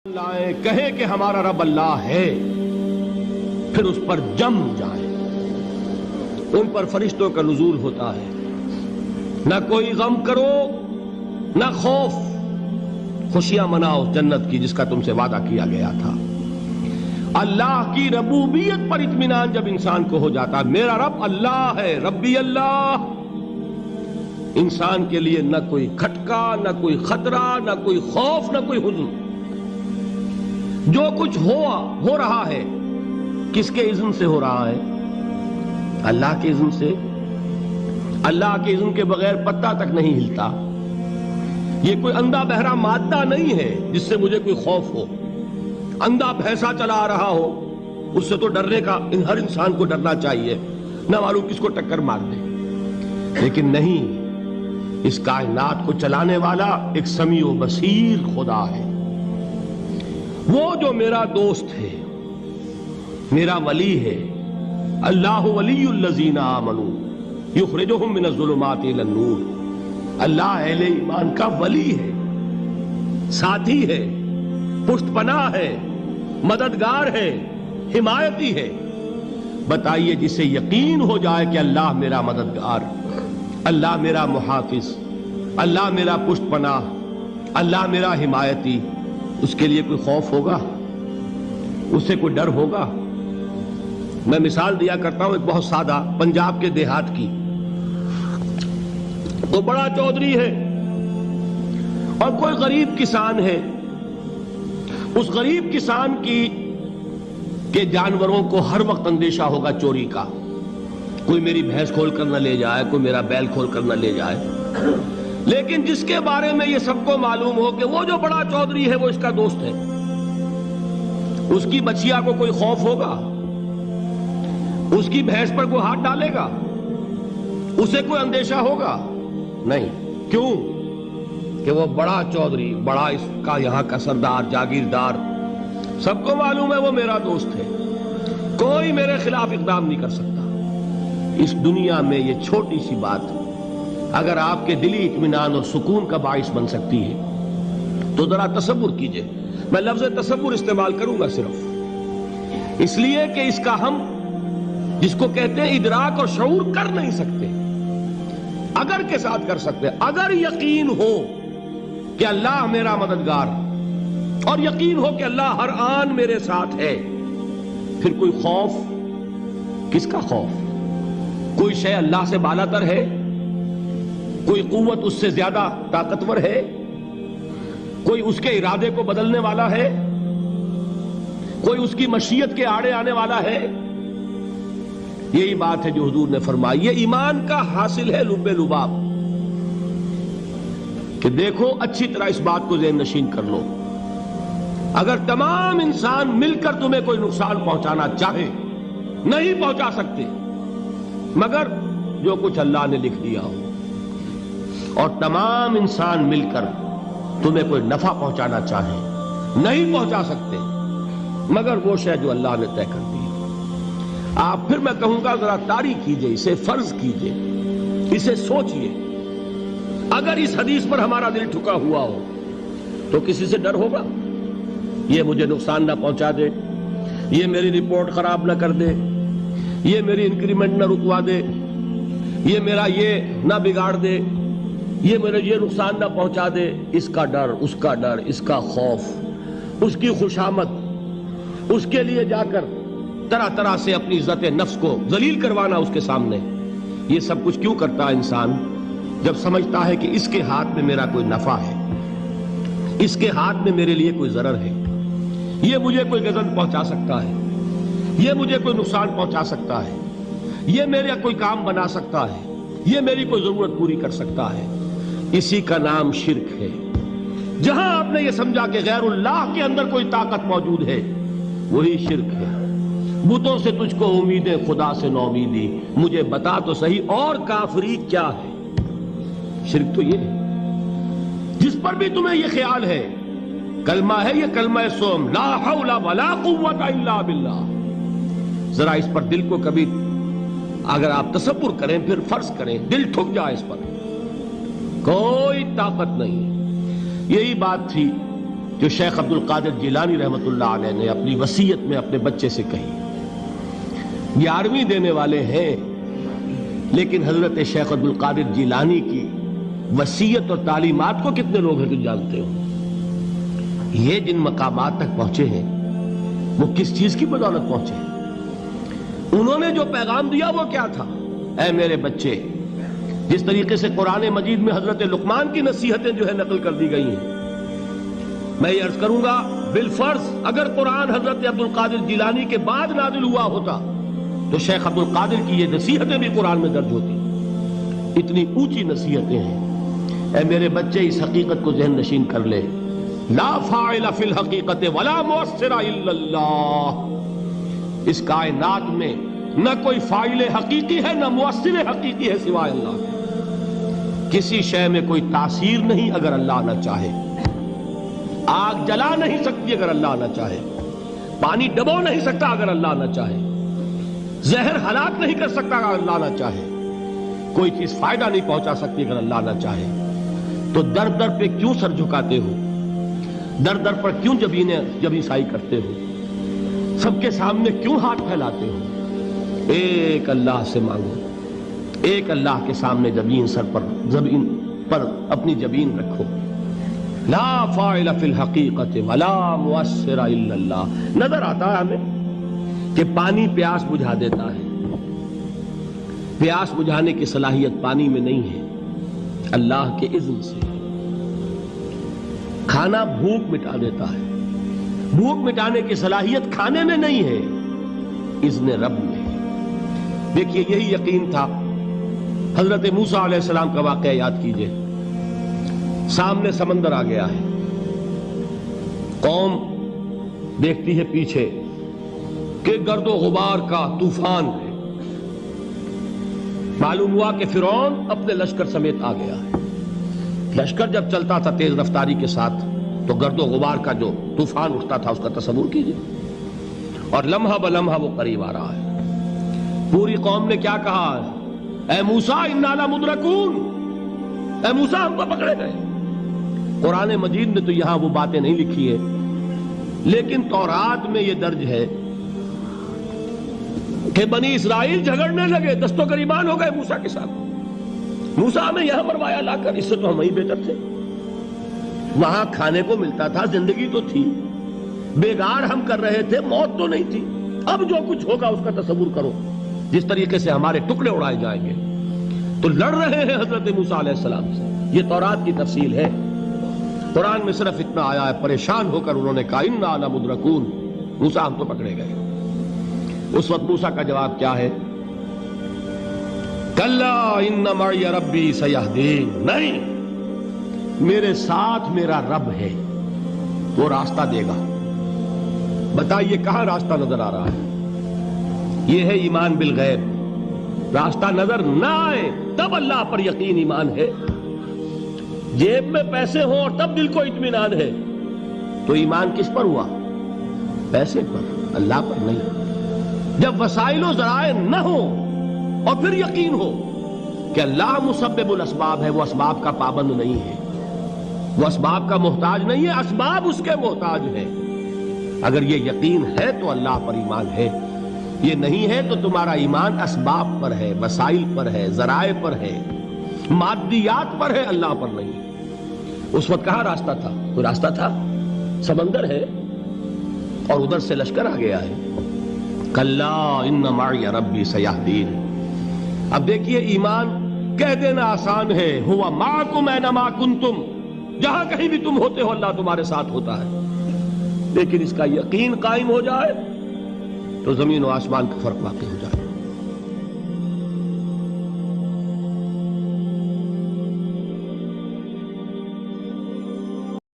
لائیں کہیں کہ ہمارا رب اللہ ہے، پھر اس پر جم جائیں۔ ان پر فرشتوں کا نزول ہوتا ہے، نہ کوئی غم کرو نہ خوف، خوشیاں مناؤ جنت کی جس کا تم سے وعدہ کیا گیا تھا۔ اللہ کی ربوبیت پر اطمینان جب انسان کو ہو جاتا ہے، میرا رب اللہ ہے، ربی اللہ، انسان کے لیے نہ کوئی کھٹکا، نہ کوئی خطرہ، نہ کوئی خوف، نہ کوئی حزن۔ جو کچھ ہو رہا ہے کس کے اذن سے ہو رہا ہے؟ اللہ کے اذن سے۔ اللہ کے اذن کے بغیر پتہ تک نہیں ہلتا۔ یہ کوئی اندھا بہرا مادہ نہیں ہے جس سے مجھے کوئی خوف ہو۔ اندھا بھینسا چلا آ رہا ہو اس سے تو ڈرنے کا ہر انسان کو ڈرنا چاہیے، نہ معلوم کس کو ٹکر مار دے۔ لیکن نہیں، اس کائنات کو چلانے والا ایک سمیع و بصیر خدا ہے۔ وہ جو میرا دوست ہے، میرا ولی ہے۔ اللہ ولی الذین آمنوا یخرجہم من الظلمات الی النور۔ اللہ اہل ایمان کا ولی ہے، ساتھی ہے، پشت پناہ ہے، مددگار ہے، حمایتی ہے۔ بتائیے جسے یقین ہو جائے کہ اللہ میرا مددگار، اللہ میرا محافظ، اللہ میرا پشت پناہ، اللہ میرا حمایتی، اس کے لیے کوئی خوف ہوگا؟ اس سے کوئی ڈر ہوگا؟ میں مثال دیا کرتا ہوں ایک بہت سادہ، پنجاب کے دیہات کی۔ وہ بڑا چودھری ہے اور کوئی غریب کسان ہے۔ اس غریب کسان کے جانوروں کو ہر وقت اندیشہ ہوگا چوری کا، کوئی میری بھینس کھول کر نہ لے جائے، کوئی میرا بیل کھول کر نہ لے جائے۔ لیکن جس کے بارے میں یہ سب کو معلوم ہو کہ وہ جو بڑا چودھری ہے وہ اس کا دوست ہے، اس کی بچیا کو کوئی خوف ہوگا؟ اس کی بھینس پر کوئی ہاتھ ڈالے گا؟ اسے کوئی اندیشہ ہوگا؟ نہیں۔ کیوں؟ کہ وہ بڑا چودھری، بڑا اس کا یہاں کا سردار، جاگیردار، سب کو معلوم ہے وہ میرا دوست ہے، کوئی میرے خلاف اقدام نہیں کر سکتا۔ اس دنیا میں یہ چھوٹی سی بات اگر آپ کے دلی اطمینان اور سکون کا باعث بن سکتی ہے تو ذرا تصور کیجئے۔ میں لفظ تصور استعمال کروں گا صرف اس لیے کہ اس کا ہم جس کو کہتے ہیں ادراک اور شعور کر نہیں سکتے، اگر کے ساتھ کر سکتے۔ اگر یقین ہو کہ اللہ میرا مددگار اور یقین ہو کہ اللہ ہر آن میرے ساتھ ہے، پھر کوئی خوف؟ کس کا خوف؟ کوئی شے اللہ سے بالا تر ہے؟ کوئی قوت اس سے زیادہ طاقتور ہے؟ کوئی اس کے ارادے کو بدلنے والا ہے؟ کوئی اس کی مشیت کے آڑے آنے والا ہے؟ یہی بات ہے جو حضور نے فرمائی۔ یہ ایمان کا حاصل ہے لب لباب، کہ دیکھو اچھی طرح اس بات کو ذہن نشین کر لو، اگر تمام انسان مل کر تمہیں کوئی نقصان پہنچانا چاہے نہیں پہنچا سکتے، مگر جو کچھ اللہ نے لکھ دیا ہو، اور تمام انسان مل کر تمہیں کوئی نفع پہنچانا چاہے نہیں پہنچا سکتے، مگر وہ شے جو اللہ نے طے کر دی۔ آپ پھر میں کہوں گا ذرا طاری کیجئے، اسے فرض کیجئے، اسے سوچئے۔ اگر اس حدیث پر ہمارا دل ٹھکا ہوا ہو تو کسی سے ڈر ہوگا؟ یہ مجھے نقصان نہ پہنچا دے، یہ میری رپورٹ خراب نہ کر دے، یہ میری انکریمنٹ نہ رکوا دے، یہ میرا یہ نہ بگاڑ دے، یہ میرے یہ نقصان نہ پہنچا دے۔ اس کا ڈر، اس کا ڈر، اس کا خوف، اس کی خوشامد، اس کے لیے جا کر طرح طرح سے اپنی عزت نفس کو ذلیل کروانا اس کے سامنے، یہ سب کچھ کیوں کرتا ہے انسان؟ جب سمجھتا ہے کہ اس کے ہاتھ میں میرا کوئی نفع ہے، اس کے ہاتھ میں میرے لیے کوئی ضرر ہے، یہ مجھے کوئی غضب پہنچا سکتا ہے، یہ مجھے کوئی نقصان پہنچا سکتا ہے، یہ میرا کوئی کام بنا سکتا ہے، یہ میری کوئی ضرورت پوری کر سکتا ہے، اسی کا نام شرک ہے۔ جہاں آپ نے یہ سمجھا کہ غیر اللہ کے اندر کوئی طاقت موجود ہے، وہی شرک ہے۔ بتوں سے تجھ کو امیدیں، خدا سے نومیدی، مجھے بتا تو صحیح اور کافری کیا ہے؟ شرک تو یہ ہے۔ جس پر بھی تمہیں یہ خیال ہے، کلمہ ہے یہ کلمہ سوم، لا حول ولا قوت الا باللہ، ذرا اس پر دل کو کبھی اگر آپ تصور کریں، پھر فرض کریں، دل ٹھک جائے اس پر، کوئی طاقت نہیں۔ یہی بات تھی جو شیخ عبد القادر جیلانی رحمۃ اللہ علیہ نے اپنی وصیت میں اپنے بچے سے کہی. 11ویں دینے والے ہیں، لیکن حضرت شیخ عبد القادر جیلانی کی وصیت اور تعلیمات کو کتنے لوگ ہیں تم جانتے ہو؟ یہ جن مقامات تک پہنچے ہیں وہ کس چیز کی بدولت پہنچے ہیں؟ انہوں نے جو پیغام دیا وہ کیا تھا؟ اے میرے بچے، جس طریقے سے قرآن مجید میں حضرت لقمان کی نصیحتیں جو ہے نقل کر دی گئی ہیں، میں یہ عرض کروں گا بالفرض اگر قرآن حضرت عبد القادر جیلانی کے بعد نازل ہوا ہوتا تو شیخ عبد القادر کی یہ نصیحتیں بھی قرآن میں درج ہوتی. اتنی اونچی نصیحتیں ہیں. اے میرے بچے، اس حقیقت کو ذہن نشین کر لے، لا فاعل فی الحقیقت ولا مؤثر الا اللہ. اس کائنات میں نہ کوئی فاعل حقیقی ہے نہ مؤثر حقیقی ہے سوائے اللہ. کسی شے میں کوئی تاثیر نہیں اگر اللہ نہ چاہے. آگ جلا نہیں سکتی اگر اللہ نہ چاہے. پانی ڈبو نہیں سکتا اگر اللہ نہ چاہے. زہر ہلاک نہیں کر سکتا اگر اللہ نہ چاہے. کوئی چیز فائدہ نہیں پہنچا سکتی اگر اللہ نہ چاہے. تو در در پہ کیوں سر جھکاتے ہو؟ در در پر کیوں جبیں سائی کرتے ہو؟ سب کے سامنے کیوں ہاتھ پھیلاتے ہو؟ ایک اللہ سے مانگو. ایک اللہ کے سامنے زمین پر اپنی جبین رکھو. لا فاعل فی الحقیقت ولا مؤثر الا اللہ. نظر آتا ہے ہمیں کہ پانی پیاس بجھا دیتا ہے. پیاس بجھانے کی صلاحیت پانی میں نہیں ہے، اللہ کے اذن سے. کھانا بھوک مٹا دیتا ہے. بھوک مٹانے کی صلاحیت کھانے میں نہیں ہے، اذن رب میں. دیکھیے یہی یقین تھا. حضرت موسیٰ علیہ السلام کا واقعہ یاد کیجئے. سامنے سمندر آ گیا ہے. قوم دیکھتی ہے پیچھے کہ گرد و غبار کا طوفان ہے. معلوم ہوا کہ فرعون اپنے لشکر سمیت آ گیا ہے. لشکر جب چلتا تھا تیز رفتاری کے ساتھ تو گرد و غبار کا جو طوفان اٹھتا تھا اس کا تصور کیجئے. اور لمحہ بلمحہ وہ قریب آ رہا ہے. پوری قوم نے کیا کہا؟ اے موسیٰ انا لمدرکون. اے موسیٰ ہم کو پکڑے گئے. قرآن مجید نے تو یہاں وہ باتیں نہیں لکھی ہے، لیکن تورات میں یہ درج ہے کہ بنی اسرائیل جھگڑنے لگے، دست و گریبان ہو گئے موسیٰ کے ساتھ. موسیٰ ہمیں یہاں مروایا لا کر، اس سے تو ہم ہی بہتر تھے. وہاں کھانے کو ملتا تھا، زندگی تو تھی. بیگار ہم کر رہے تھے، موت تو نہیں تھی. اب جو کچھ ہوگا اس کا تصور کرو، جس طریقے سے ہمارے ٹکڑے اڑائے جائیں گے. تو لڑ رہے ہیں حضرت موسیٰ علیہ السلام سے. یہ تورات کی تفصیل ہے. قرآن میں صرف اتنا آیا ہے، پریشان ہو کر انہوں نے کہا انا لمدرکون. موسیٰ ہم تو پکڑے گئے. اس وقت موسیٰ کا جواب کیا ہے؟ کلا ان معی ربی سیہدین. نہیں، میرے ساتھ میرا رب ہے، وہ راستہ دے گا. بتائیے کہاں راستہ نظر آ رہا ہے؟ یہ ہے ایمان بالغیب. راستہ نظر نہ آئے تب اللہ پر یقین ایمان ہے. جیب میں پیسے ہوں اور تب دل کو اطمینان ہے تو ایمان کس پر ہوا؟ پیسے پر، اللہ پر نہیں. جب وسائل و ذرائع نہ ہو اور پھر یقین ہو کہ اللہ مسبب الاسباب ہے، وہ اسباب کا پابند نہیں ہے، وہ اسباب کا محتاج نہیں ہے، اسباب اس کے محتاج ہے. اگر یہ یقین ہے تو اللہ پر ایمان ہے. یہ نہیں ہے تو تمہارا ایمان اسباب پر ہے، وسائل پر ہے، ذرائع پر ہے، مادیات پر ہے، اللہ پر نہیں. اس وقت کہاں راستہ تھا؟ کوئی راستہ تھا؟ سمندر ہے اور ادھر سے لشکر آ گیا ہے. کلا ان معی ربی سیہدین. اب دیکھیے ایمان کہہ دینا آسان ہے، ہوا معکم اینما کنتم. جہاں کہیں بھی تم ہوتے ہو اللہ تمہارے ساتھ ہوتا ہے. لیکن اس کا یقین قائم ہو جائے تو زمین و آسمان کا فرق واقع ہو جائے.